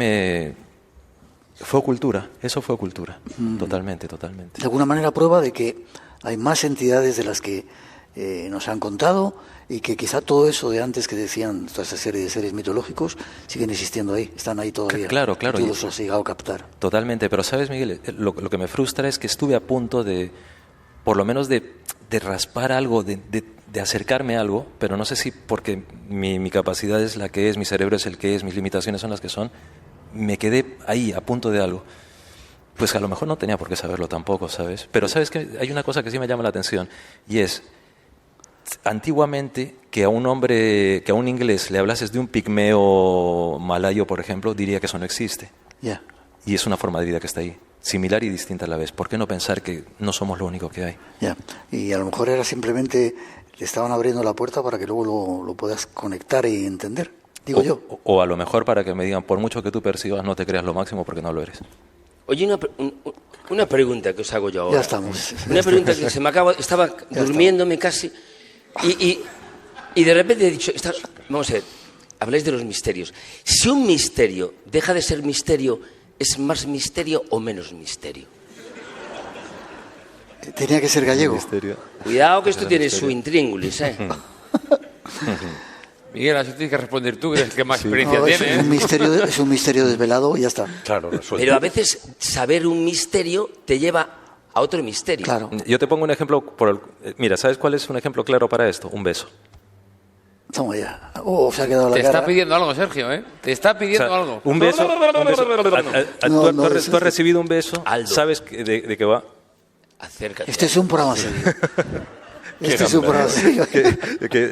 fue cultura, eso fue cultura, totalmente. De alguna manera prueba de que hay más entidades de las que nos han contado y que quizá todo eso de antes que decían, toda esa serie de seres mitológicos, siguen existiendo ahí, están ahí todavía. Claro. Tú los has llegado a captar. Totalmente, pero sabes, Miguel, lo que me frustra es que estuve a punto de, por lo menos de raspar algo, de acercarme a algo, pero no sé si porque mi capacidad es la que es, mi cerebro es el que es, mis limitaciones son las que son, me quedé ahí, a punto de algo. Pues a lo mejor no tenía por qué saberlo tampoco, ¿sabes? Pero sabes que hay una cosa que sí me llama la atención, y es, antiguamente, que a un inglés le hablases de un pigmeo malayo, por ejemplo, diría que eso no existe. Yeah. Y es una forma de vida que está ahí, similar y distinta a la vez. ¿Por qué no pensar que no somos lo único que hay? Ya. Y a lo mejor era simplemente, le estaban abriendo la puerta para que luego lo puedas conectar y entender, digo yo. O a lo mejor para que me digan, por mucho que tú percibas, no te creas lo máximo porque no lo eres. Oye, una pregunta que os hago yo ahora. Ya estamos. Una pregunta que se me acaba, estaba durmiéndome casi y de repente he dicho, vamos a ver, habláis de los misterios. Si un misterio deja de ser misterio, ¿es más misterio o menos misterio? Tenía que ser gallego. Cuidado que esto tiene su intríngulis, ¿eh? Miguel, así tienes que responder tú, que eres el que más experiencia tiene. Es un misterio desvelado y ya está. Claro, resuelto. Pero a veces saber un misterio te lleva a otro misterio. Claro. Yo te pongo un ejemplo. Mira, ¿sabes cuál es un ejemplo claro para esto? Un beso. Toma ya. Se ha quedado la Te cara. está pidiendo algo, Sergio, ¿eh? Te está pidiendo algo. Un beso. Tú has recibido un beso. Aldo. ¿Sabes de qué va? Acércate. Este es un programa serio. Este es un programa serio.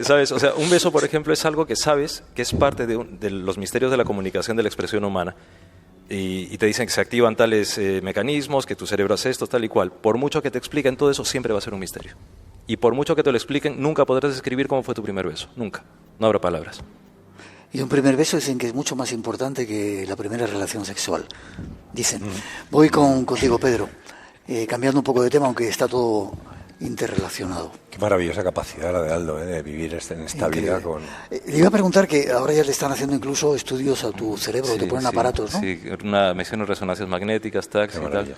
¿Sabes? O sea, un beso, por ejemplo, es algo que sabes que es parte de los misterios de la comunicación, de la expresión humana. Y te dicen que se activan tales mecanismos, que tu cerebro hace esto, tal y cual. Por mucho que te expliquen todo eso, siempre va a ser un misterio. Y por mucho que te lo expliquen, nunca podrás describir cómo fue tu primer beso. Nunca. No habrá palabras. Y un primer beso dicen que es mucho más importante que la primera relación sexual. Dicen. Voy contigo, Pedro. Cambiando un poco de tema, aunque está todo interrelacionado. Qué maravillosa capacidad la de Aldo, de vivir en esta vida con... Le iba a preguntar que ahora ya le están haciendo incluso estudios a tu cerebro, te ponen aparatos, ¿no? Sí, me hicieron resonancias magnéticas, tags y tal.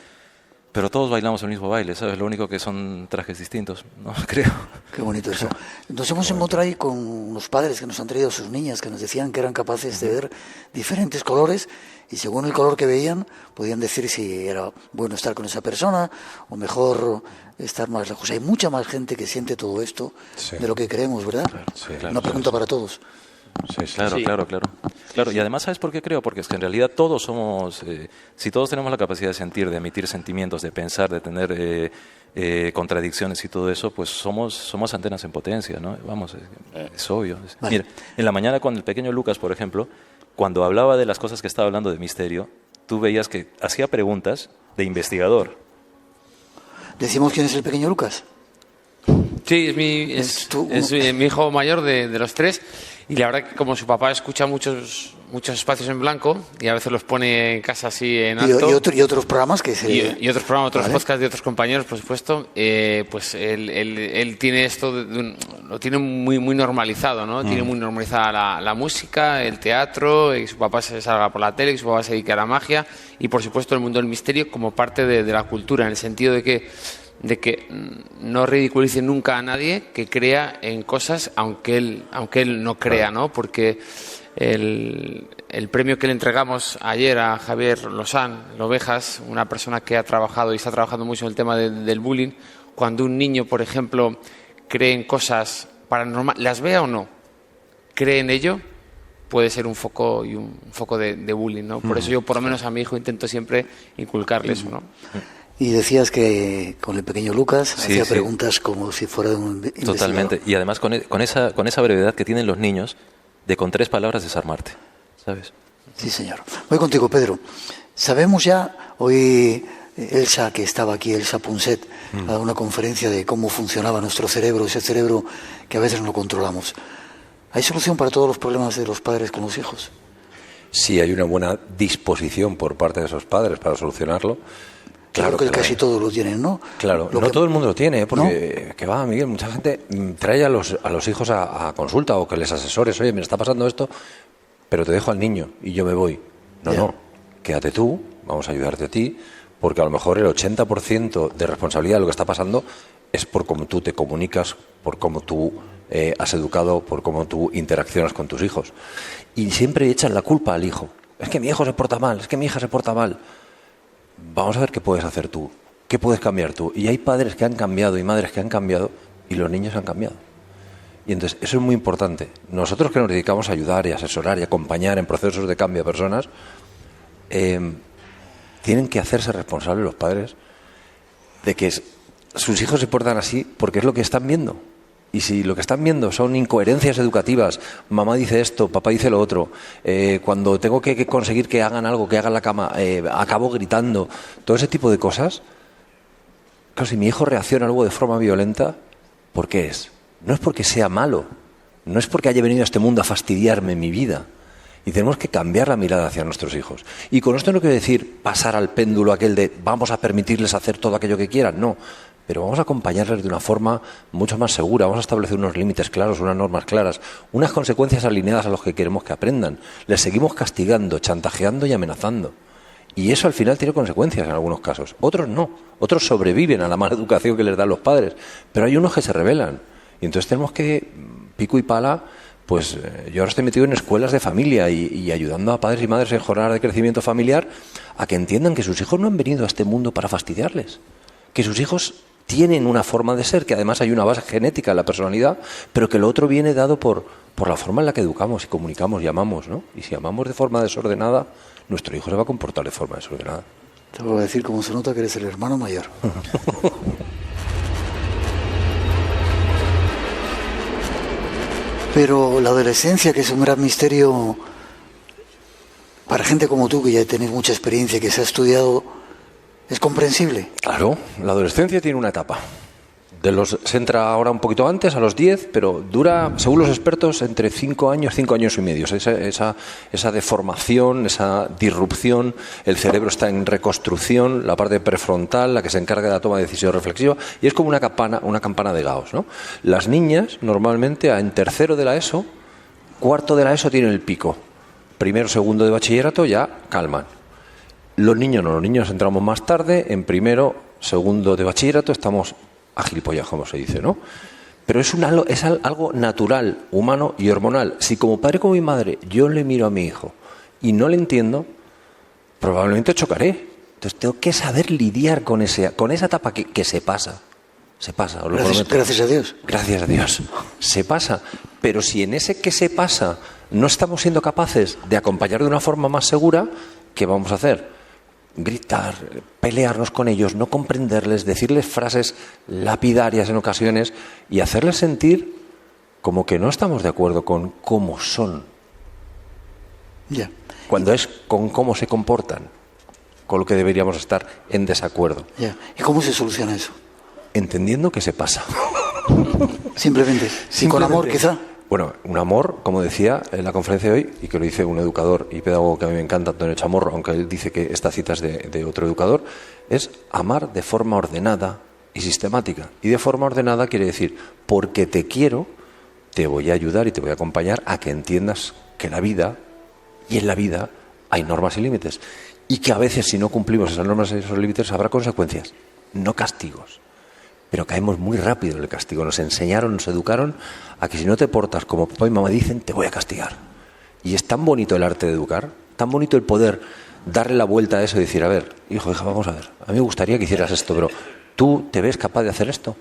pero todos bailamos el mismo baile, ¿sabes? Lo único que son trajes distintos, ¿no? Creo. Qué bonito eso. Nos hemos encontrado ahí con unos padres que nos han traído a sus niñas, que nos decían que eran capaces de ver diferentes colores y según el color que veían podían decir si era bueno estar con esa persona o mejor estar más lejos. Hay mucha más gente que siente todo esto de lo que creemos, ¿verdad? Una pregunta para todos. Claro, y además, ¿sabes por qué creo? Porque es que en realidad todos somos, si todos tenemos la capacidad de sentir, de emitir sentimientos, de pensar, de tener contradicciones y todo eso, pues somos antenas en potencia, ¿no? Vamos, es obvio. Vale. Mira, en la mañana con el pequeño Lucas, por ejemplo, cuando hablaba de las cosas que estaba hablando de misterio, tú veías que hacía preguntas de investigador. ¿Decimos quién es el pequeño Lucas? Sí, es mi hijo mayor de los 3. Y la verdad que como su papá escucha muchos espacios en blanco y a veces los pone en casa así en alto. Y otros programas que se... Y otros programas, otros podcasts de otros compañeros, por supuesto, pues él tiene esto, lo tiene muy, muy normalizado, ¿no? Tiene muy normalizada la música, el teatro, y que su papá se salga por la tele, que su papá se dedique a la magia y, por supuesto, el mundo del misterio como parte de la cultura, en el sentido de que no ridiculice nunca a nadie que crea en cosas aunque él no crea, ¿no? Porque el premio que le entregamos ayer a Javier Lozán, Ovejas, una persona que ha trabajado y está trabajando mucho en el tema del bullying, cuando un niño, por ejemplo, cree en cosas paranormales, las vea o no, cree en ello, puede ser un foco de bullying, ¿no? Por eso yo, por lo menos a mi hijo, intento siempre inculcarle eso, ¿no? Y decías que con el pequeño Lucas hacía preguntas como si fuera un investigador. Totalmente. Y además con esa brevedad que tienen los niños de con 3 palabras desarmarte, ¿sabes? Sí, señor. Voy contigo, Pedro. Sabemos ya, hoy Elsa, que estaba aquí, Elsa Punset, ha dado una conferencia de cómo funcionaba nuestro cerebro, ese cerebro que a veces no controlamos. ¿Hay solución para todos los problemas de los padres con los hijos? Sí, hay una buena disposición por parte de esos padres para solucionarlo. Claro que casi todos lo tienen, ¿no? Claro, no todo el mundo lo tiene, porque ¿no? Que va, Miguel, mucha gente trae a los hijos a consulta o que les asesores, oye, me está pasando esto, pero te dejo al niño y yo me voy. No, quédate tú, vamos a ayudarte a ti, porque a lo mejor el 80% de responsabilidad de lo que está pasando es por cómo tú te comunicas, por cómo tú has educado, por cómo tú interaccionas con tus hijos. Y siempre echan la culpa al hijo. Es que mi hijo se porta mal, es que mi hija se porta mal. Vamos a ver qué puedes hacer tú, qué puedes cambiar tú. Y hay padres que han cambiado y madres que han cambiado y los niños han cambiado. Y entonces eso es muy importante. Nosotros que nos dedicamos a ayudar y asesorar y acompañar en procesos de cambio a personas, tienen que hacerse responsables los padres de que sus hijos se portan así porque es lo que están viendo. Y si lo que están viendo son incoherencias educativas, mamá dice esto, papá dice lo otro, cuando tengo que conseguir que hagan algo, que hagan la cama, acabo gritando, todo ese tipo de cosas, claro, si mi hijo reacciona a algo de forma violenta, ¿por qué es? No es porque sea malo, no es porque haya venido a este mundo a fastidiarme mi vida. Y tenemos que cambiar la mirada hacia nuestros hijos. Y con esto no quiero decir pasar al péndulo aquel de vamos a permitirles hacer todo aquello que quieran, no. Pero vamos a acompañarles de una forma mucho más segura, vamos a establecer unos límites claros, unas normas claras, unas consecuencias alineadas a los que queremos que aprendan. Les seguimos castigando, chantajeando y amenazando. Y eso al final tiene consecuencias en algunos casos. Otros no, otros sobreviven a la mala educación que les dan los padres, pero hay unos que se rebelan. Y entonces tenemos que, pico y pala, pues yo ahora estoy metido en escuelas de familia y ayudando a padres y madres en jornadas de crecimiento familiar a que entiendan que sus hijos no han venido a este mundo para fastidiarles, que sus hijos tienen una forma de ser, que además hay una base genética en la personalidad, pero que lo otro viene dado por la forma en la que educamos y comunicamos y amamos, ¿no? Y si amamos de forma desordenada, nuestro hijo se va a comportar de forma desordenada. Te voy a decir cómo se nota que eres el hermano mayor. Pero la adolescencia, que es un gran misterio para gente como tú, que ya tenéis mucha experiencia, que se ha estudiado, ¿es comprensible? Claro, la adolescencia tiene una etapa. Se entra ahora un poquito antes, a los 10, pero dura, según los expertos, entre 5 años y medio. Esa deformación, esa disrupción, el cerebro está en reconstrucción, la parte prefrontal, la que se encarga de la toma de decisión reflexiva, y es como una campana de Gauss, ¿no? Las niñas, normalmente, en tercero de la ESO, cuarto de la ESO tienen el pico. Primero, segundo de bachillerato ya calman. Los niños no, los niños entramos más tarde, en primero, segundo de bachillerato, estamos a gilipollas, como se dice, ¿no? Pero es algo natural, humano y hormonal. Si como padre como mi madre yo le miro a mi hijo y no le entiendo, probablemente chocaré. Entonces tengo que saber lidiar con esa etapa que se pasa. Se pasa, os lo prometo. Gracias a Dios. Gracias a Dios. Se pasa. Pero si en ese que se pasa no estamos siendo capaces de acompañar de una forma más segura, ¿qué vamos a hacer? Gritar, pelearnos con ellos, no comprenderles, decirles frases lapidarias en ocasiones y hacerles sentir como que no estamos de acuerdo con cómo son. Ya. Cuando es con cómo se comportan, con lo que deberíamos estar en desacuerdo. Ya. ¿Y cómo se soluciona eso? Entendiendo que se pasa. Simplemente. ¿Y con amor, quizá? Bueno, un amor, como decía en la conferencia de hoy, y que lo dice un educador y pedagogo que a mí me encanta, Antonio Chamorro, aunque él dice que esta cita es de otro educador, es amar de forma ordenada y sistemática. Y de forma ordenada quiere decir, porque te quiero, te voy a ayudar y te voy a acompañar a que entiendas que la vida, y en la vida, hay normas y límites. Y que a veces, si no cumplimos esas normas y esos límites, habrá consecuencias, no castigos. Pero caemos muy rápido en el castigo. Nos enseñaron, nos educaron a que si no te portas como papá y mamá dicen, te voy a castigar. Y es tan bonito el arte de educar, tan bonito el poder darle la vuelta a eso y decir, a ver, hijo, hija, vamos a ver, a mí me gustaría que hicieras esto, pero ¿tú te ves capaz de hacer esto?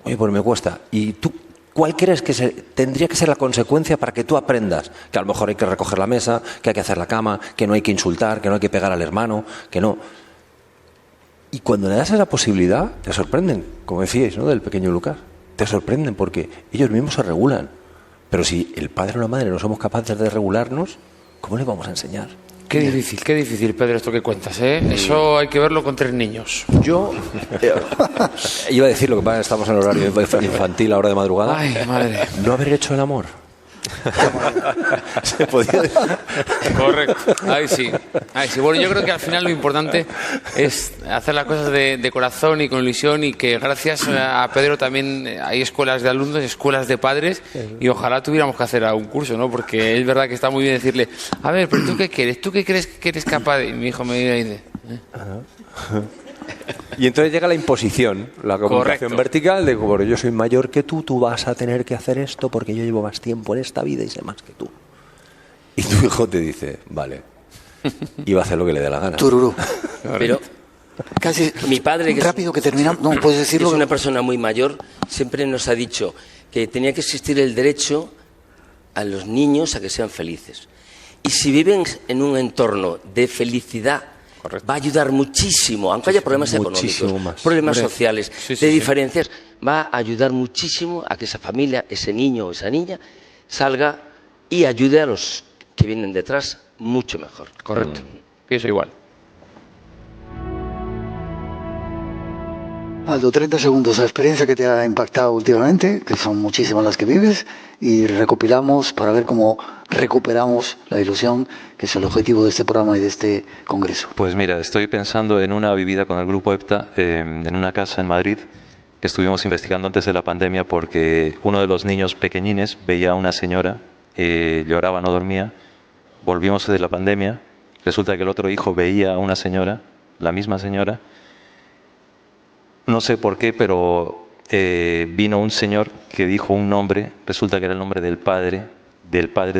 Oye, pues me cuesta. ¿Y tú cuál crees que tendría que ser la consecuencia para que tú aprendas? Que a lo mejor hay que recoger la mesa, que hay que hacer la cama, que no hay que insultar, que no hay que pegar al hermano, que no... Y cuando le das esa posibilidad, te sorprenden, como decíais, ¿no?, del pequeño Lucas. Te sorprenden porque ellos mismos se regulan. Pero si el padre o la madre no somos capaces de regularnos, ¿cómo les vamos a enseñar? Qué difícil, Pedro, esto que cuentas, ¿eh? Eso hay que verlo con 3 niños. Yo iba a decir, lo que pasa es que estamos en horario infantil, a hora de madrugada. Ay, madre. No haber hecho el amor. Se podía decir. Correcto. Ahí sí. Bueno, yo creo que al final lo importante es hacer las cosas de corazón y con ilusión, y que gracias a Pedro también hay escuelas de alumnos, escuelas de padres, y ojalá tuviéramos que hacer algún curso, ¿no? Porque es verdad que está muy bien decirle, a ver, pero ¿tú qué quieres? ¿Tú qué crees que eres capaz de...? Y mi hijo me dice... Y entonces llega la imposición, la comunicación vertical de, bueno, yo soy mayor que tú vas a tener que hacer esto porque yo llevo más tiempo en esta vida y sé más que tú. Y tu hijo te dice, vale, y va a hacer lo que le dé la gana. Tururú. Pero casi mi padre, que rápido que terminamos, no puedes decirlo. Es una persona muy mayor, siempre nos ha dicho que tenía que existir el derecho a los niños a que sean felices. Y si viven en un entorno de felicidad, correcto, va a ayudar muchísimo, aunque haya problemas económicos, problemas sociales, de diferencias, va a ayudar muchísimo a que esa familia, ese niño o esa niña, salga y ayude a los que vienen detrás mucho mejor. Correcto. Pienso igual. Aldo, 30 segundos, la experiencia que te ha impactado últimamente, que son muchísimas las que vives, y recopilamos para ver cómo recuperamos la ilusión, que es el objetivo de este programa y de este congreso. Pues mira, estoy pensando en una vivida con el grupo EPTA en una casa en Madrid que estuvimos investigando antes de la pandemia, porque uno de los niños pequeñines veía a una señora, lloraba, no dormía, volvimos de la pandemia, resulta que el otro hijo veía a una señora, la misma señora. No sé por qué, pero vino un señor que dijo un nombre, resulta que era el nombre del padre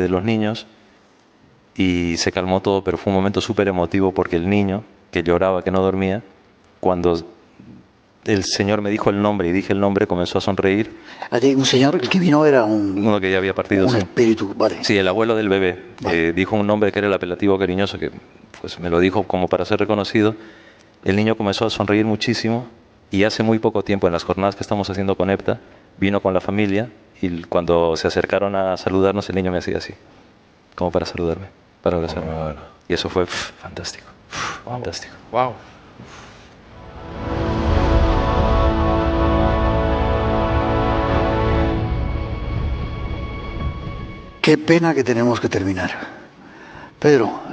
de los niños, y se calmó todo, pero fue un momento súper emotivo porque el niño, que lloraba, que no dormía, cuando el señor me dijo el nombre y dije el nombre, comenzó a sonreír. Un señor que vino era uno que ya había partido. Un espíritu, vale. Sí, el abuelo del bebé. Vale. Dijo un nombre que era el apelativo cariñoso, que pues me lo dijo como para ser reconocido. El niño comenzó a sonreír muchísimo. Y hace muy poco tiempo, en las jornadas que estamos haciendo con EPTA, vino con la familia y cuando se acercaron a saludarnos, el niño me hacía así, como para saludarme, para abrazarme. Y eso fue fantástico, fantástico. Wow. Qué pena que tenemos que terminar. Pedro,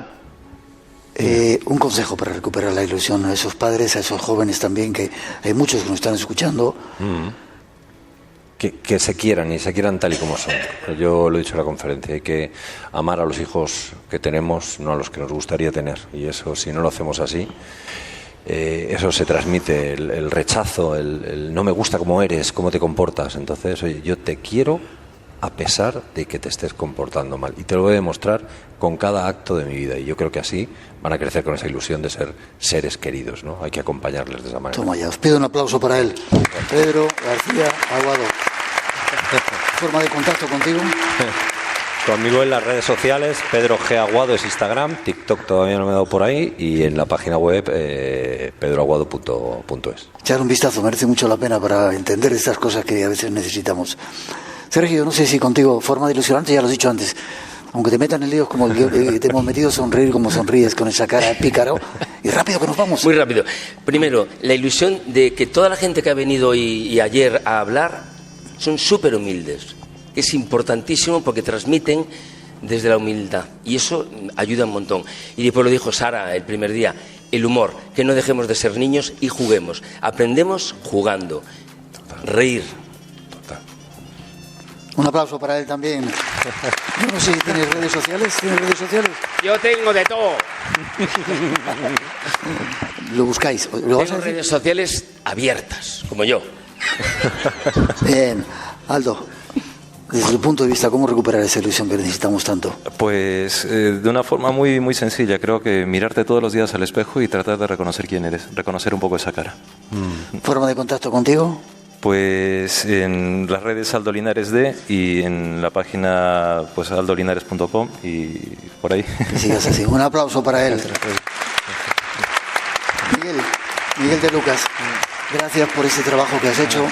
un consejo para recuperar la ilusión a esos padres, a esos jóvenes también, que hay muchos que nos están escuchando, que se quieran y se quieran tal y como son. Yo lo he dicho en la conferencia, hay que amar a los hijos que tenemos, no a los que nos gustaría tener. Y eso, si no lo hacemos así, eso se transmite, el rechazo, el no me gusta cómo eres, cómo te comportas. Entonces, oye, yo te quiero a pesar de que te estés comportando mal. Y te lo voy a demostrar con cada acto de mi vida. Y yo creo que así van a crecer con esa ilusión de ser seres queridos, ¿no? Hay que acompañarles de esa manera. Toma ya, os pido un aplauso para él. Pedro García Aguado. ¿Forma de contacto contigo? Conmigo en las redes sociales, Pedro G. Aguado es Instagram, TikTok todavía no me he dado por ahí, y en la página web pedroaguado.es. Echar un vistazo, merece mucho la pena para entender estas cosas que a veces necesitamos. Sergio, no sé si contigo, forma de ilusionante, ya lo has dicho antes, aunque te metan en líos como el que te hemos metido, sonreír como sonríes con esa cara pícaro, y rápido que nos vamos. Muy rápido. Primero, la ilusión de que toda la gente que ha venido hoy y ayer a hablar son súper humildes. Es importantísimo porque transmiten desde la humildad y eso ayuda un montón. Y después lo dijo Sara el primer día, el humor, que no dejemos de ser niños y juguemos. Aprendemos jugando. Reír. Un aplauso para él también. Yo no sé si tienes redes sociales. ¿Tienes redes sociales? Yo tengo de todo. Lo buscáis. Tengo redes sociales abiertas, como yo. Bien. Aldo, desde tu punto de vista, ¿cómo recuperar esa ilusión que necesitamos tanto? Pues de una forma muy, muy sencilla. Creo que mirarte todos los días al espejo y tratar de reconocer quién eres, reconocer un poco esa cara. ¿Forma de contacto contigo? Pues en las redes Aldo Linares D y en la página pues aldolinares.com y por ahí. Que sigas así. Un aplauso para él. Miguel de Lucas, gracias por ese trabajo que has hecho.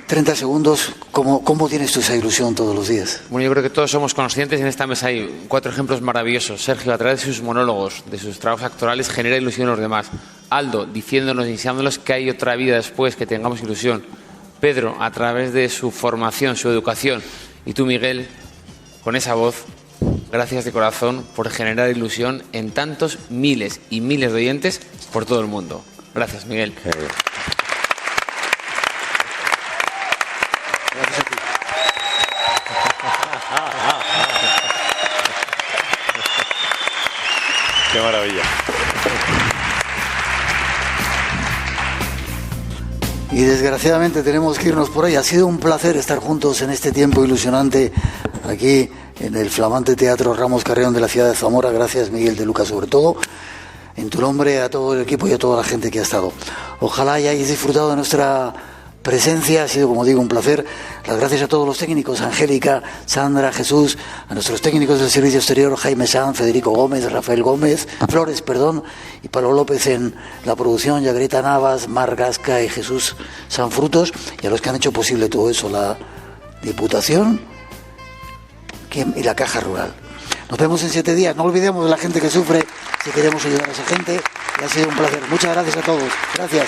30 segundos, ¿cómo tienes tú esa ilusión todos los días? Bueno, yo creo que todos somos conscientes, en esta mesa hay 4 ejemplos maravillosos. Sergio, a través de sus monólogos, de sus trabajos actorales, genera ilusión en los demás. Aldo, diciéndonos y enseñándonos que hay otra vida después, que tengamos ilusión. Pedro, a través de su formación, su educación. Y tú, Miguel, con esa voz, gracias de corazón por generar ilusión en tantos miles y miles de oyentes por todo el mundo. Gracias, Miguel. Qué maravilla. Y desgraciadamente tenemos que irnos por ahí. Ha sido un placer estar juntos en este tiempo ilusionante aquí en el flamante Teatro Ramos Carreón de la ciudad de Zamora. Gracias, Miguel de Lucas, sobre todo. En tu nombre, a todo el equipo y a toda la gente que ha estado. Ojalá hayáis disfrutado de nuestra presencia. Ha sido, como digo, un placer. Las gracias a todos los técnicos, Angélica, Sandra, Jesús, a nuestros técnicos del Servicio Exterior, Jaime Sanz, Federico Gómez, Rafael Flores, y Pablo López en la producción, Yagreta Navas, Mar Gasca y Jesús Sanfrutos, y a los que han hecho posible todo eso, la Diputación y la Caja Rural. Nos vemos en 7 días. No olvidemos de la gente que sufre, si queremos ayudar a esa gente. Y ha sido un placer. Muchas gracias a todos. Gracias.